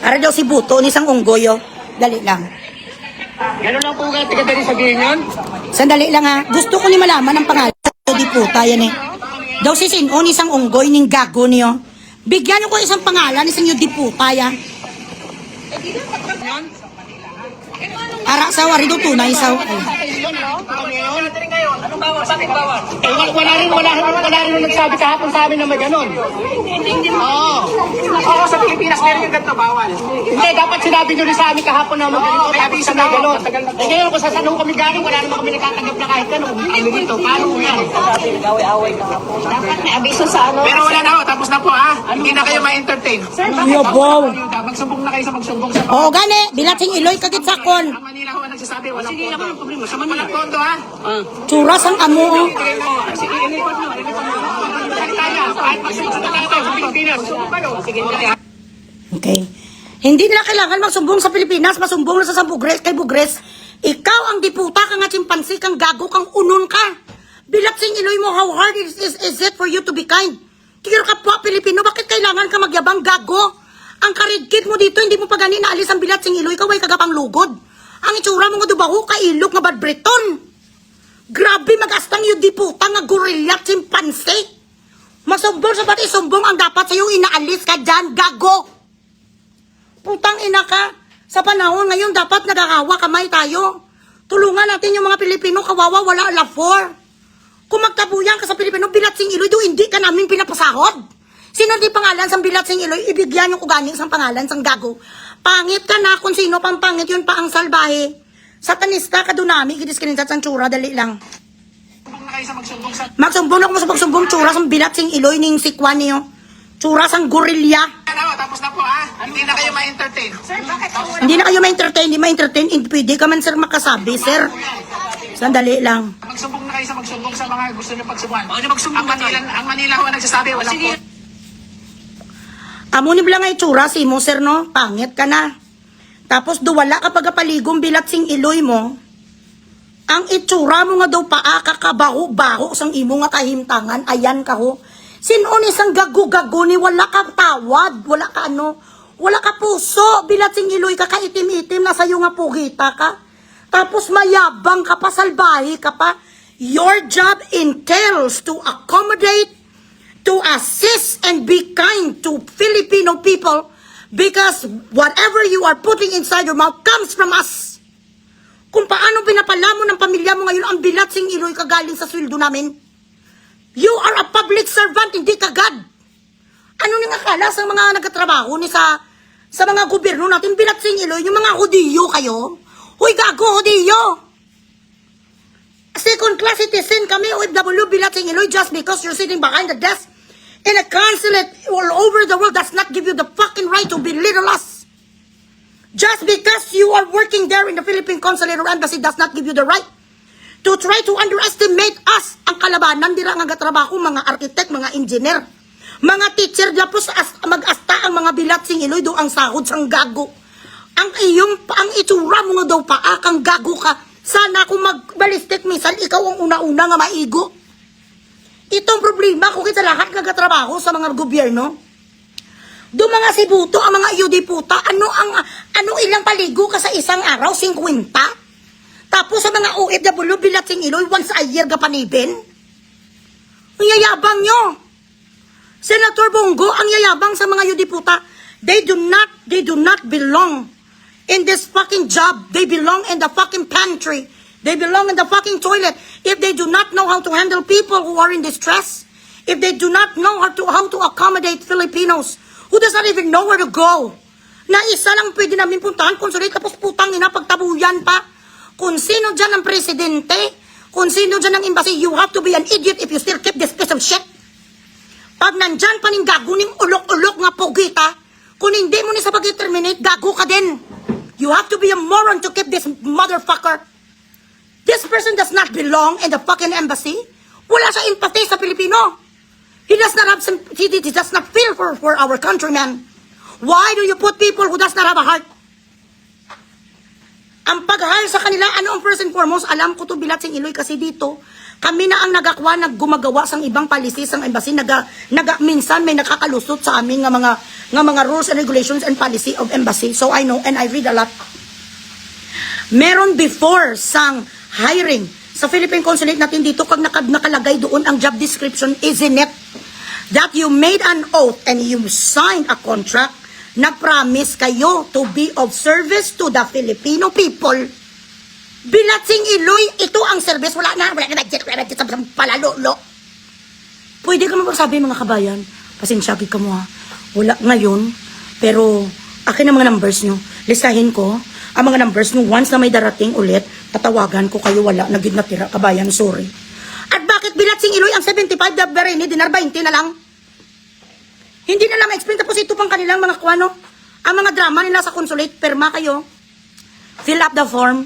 Para daw si Buto ni isang unggoy, oh. Dali lang. Gano'n lang po ka tiga sabihin yun? Sandali lang ha. Gusto ko ni malaman ang pangalan. Di puta yan eh. Daw si Sinon isang unggoy ning gago niyo. Bigyan niyo ko isang pangalan isang yung di puta yan. Ara sa wari do tunay sa. Anong bawal? Bakit bawal? Wala rin nagsabi kahapon sa amin na may ganon. Oo. Oo, sa Pilipinas meron yung ganito bawal. Hindi, dapat sinabi nyo rin sa amin kahapon na magaling. Sabi sa may ganon. Eh ngayon kung saan kami galing, wala naman kami nakatanggap na kahit ganon. Ano dito? Paano mo yan? Dapat may abiso sa ano. Pero wala na ho, tapos na po ha. Hindi na kayo ma-entertain. Yabaw. Magsumbong na kayo sa magsumbong sa Oo gani, bilating iloy kagit sakon. Ang Manila ho ang nagsasabi, walang pondo. Sige, walang problema. Sa Manila. Walang pondo ha. Tsuras ang amo. Oh. Sige, ilipat mo. Kahit magsumbong na tayo sa Pilipinas. Okay. Hindi nila kailangan magsumbong sa Pilipinas, masumbong na sa Bugres, kay Bugres. Ikaw ang diputa ka nga chimpansi, kang gago, kang unon ka. Bilatsing iloy mo, how hard is it for you to be kind? Kikiro ka po, Pilipino, bakit kailangan ka magyabang gago? Ang karidkid mo dito, hindi mo pa gani naalis ang bilatsing iloy, kaway kagapang lugod. Ang itsura mo nga dubaho, kailok nga bad Breton. Grabe mag-astang yung diputa nga gorilla chimpansi. Masumbong sa ba't isumbong ang dapat sa'yo inaalis ka dyan, gago. Putang ina ka. Sa panahon ngayon, dapat nagkakawa kamay tayo. Tulungan natin yung mga Pilipino, kawawa, wala alafor. Kung magtabuyan ka sa Pilipino, bilatsing iloy, do hindi ka namin pinapasahod. Sino di pangalan sa bilatsing iloy, ibigyan yung ugani sa pangalan sang gago. Pangit ka na kung sino pang pangit yun pa ang salbahe. Satanista ka doon namin, kinis-kinisat sang tsura, dali lang. Magsumbong na kung sa pagsumbong tsura sang bilatsing iloy ning sikwan niyo. Tsura sang gorilla. Tapos na po ha. Hindi na kayo ma-entertain. Hindi na kayo ma-entertain, hindi ma-entertain, hindi pwede ka man sir makasabi, sir. Sandali lang. Magsumbong na kayo sa magsumbong sa mga gusto nyo pagsubuan. Ang Manila ho ang nagsasabi, walang po. Amo ni blang ay tsura si mo, sir, no? Pangit ka na. Tapos duwala kapag paligong bilatsing iloy mo, ang itsura mo nga daw paa kakabaho-baho sang imo nga kahimtangan, ayan ka ho. Sinon isang gago-gago ni wala ka tawad, wala ka ano, wala ka puso, bilatsing iloy ka, kaitim-itim, nasa iyo nga pugita ka. Tapos mayabang ka pa, salbahi ka pa. Your job entails to accommodate, to assist, and be kind to Filipino people because whatever you are putting inside your mouth comes from us. Kung paano pinapala mo ng pamilya mo ngayon ang bilatsing iloy kagaling sa sweldo namin. You are a public servant, hindi ka God. Ano nang akala sa mga nagtatrabaho ni sa mga gobyerno natin, bilatsing iloy, yung mga Hudiyo kayo? Huy, gago, Hudiyo! Second class citizen kami, OFW, bilatsing iloy, just because you're sitting behind the desk in a consulate all over the world does not give you the fucking right to belittle us. Just because you are working there in the Philippine consulate or embassy does not give you the right to try to underestimate us. Ang kalabanan, dira nga trabaho, mga architect, mga engineer, mga teacher, tapos mag-asta ang mga bilatsing iloy, do ang sahod sang gago. Ang itsura mo nga daw paa, kang gago ka. Sana kung magbalistik, minsan ikaw ang una-una nga maigo. Itong problema, kung kita lahat nagatrabaho sa mga gobyerno, do mga sibuto, ang mga yudiputa, ano ilang paligo ka sa isang araw, 50? Tapos sa mga OFW, bilatsing iloy, once a year ka panibin? Ang yayabang nyo. Senator Bongo, ang yayabang sa mga yudiputa, they do not belong in this fucking job. They belong in the fucking pantry. They belong in the fucking toilet. If they do not know how to handle people who are in distress, if they do not know how to accommodate Filipinos who does not even know where to go, na isa lang pwede namin puntahan, consulate, tapos putang ina, pagtabuyan pa. Kung sino dyan ang presidente, kung sino dyan ang embassy, you have to be an idiot if you still keep this piece of shit. Pag nandyan pa ning gago ning ulok-ulok nga pugita, kung hindi mo ni sa pag-terminate, gago ka din. You have to be a moron to keep this motherfucker. This person does not belong in the fucking embassy. Wala siya empathy sa Pilipino. He does not feel for our countrymen. Why do you put people who does not have a heart? Ang pag-hire sa kanila, ano ang first and foremost, alam ko to bilatsing iloy kasi dito, Kami na ang nagakwa, naggumagawa sang ibang policies sang embassy, minsan may nakakalusot sa amin nga mga rules and regulations and policy of embassy. So I know and I read a lot. Meron before sang hiring sa Philippine Consulate natin dito, kag nakalagay doon ang job description, isn't it? That you made an oath and you signed a contract, nag-promise kayo to be of service to the Filipino people. Bilatsing Iloy, ito ang service, wala na budget sa palalolo. Pwede ka magsabi mga kabayan, pasensya ka mo ha, wala ngayon, pero akin ang mga numbers nyo, listahin ko, ang mga numbers nyo, once na may darating ulit, tatawagan ko kayo, wala, nagid na tira, kabayan, sorry. At bakit Bilatsing Iloy ang 75 na Bereni, dinar 20 na lang? Hindi na lang ma-explain, tapos ito pang kanilang mga kwano, ang mga drama nila sa consulate, perma kayo, fill up the form,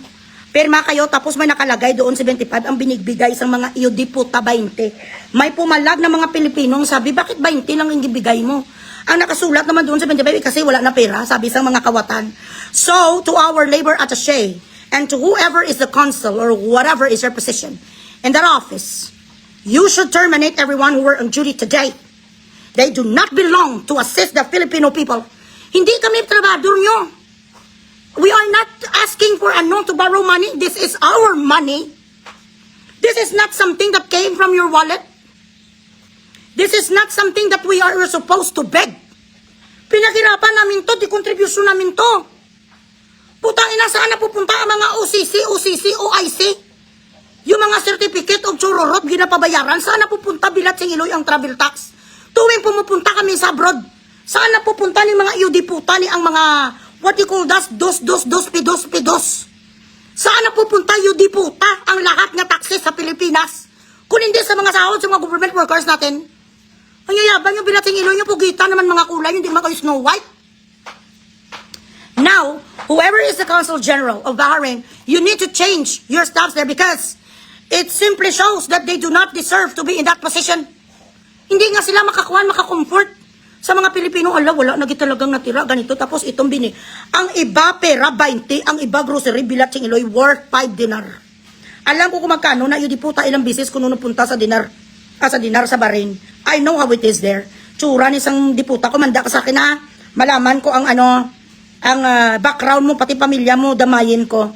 perma kayo, tapos may nakalagay doon 75 ang binigbigay sa mga iyo puta 20. May pumalag na mga Pilipino sabi, bakit 20 lang ang ibigay mo? Ang nakasulat naman doon 75 kasi wala na pera, sabi sa mga kawatan. So, to our labor attaché, and to whoever is the consul or whatever is your position in that office, you should terminate everyone who were on duty today. They do not belong to assist the Filipino people. Hindi kami trabador nyo. We are not asking for to borrow money. This is our money. This is not something that came from your wallet. This is not something that we are supposed to beg. Pinaghirapan namin to, di contribution namin to. Putang ina, saan na pupunta ang mga OCC, OIC? Yung mga certificate of churorot, ginapabayaran, saan na pupunta Bilatsing Iloy ang travel tax? Tuwing pumupunta kami sa abroad, saan na pupunta ni mga puta ni ang mga what you call das, dos, pidos. Saan na pupunta puta ang lahat ng taxes sa Pilipinas? Kung hindi sa mga sahod, sa mga government workers natin. Ang yayabang yung Bilatsing Iloy, yung pugita naman mga kulay, hindi mga kayo Snow White. Now, whoever is the Consul General of Bahrain, you need to change your staffs there because it simply shows that they do not deserve to be in that position. Hindi nga sila makakomfort sa mga Pilipino. Ala, wala na talagang natira, ganito. Tapos itong ang iba pera 20, ang iba grocery, Bilatsing Iloy, worth 5 dinar. Alam ko kung magkano na yung puta ilang bisis kung punta sa dinar, sa Bahrain. I know how it is there. Tsura ni isang diputa, kumanda ka sa akin ha. Malaman ko ang background mo, pati pamilya mo, damayin ko.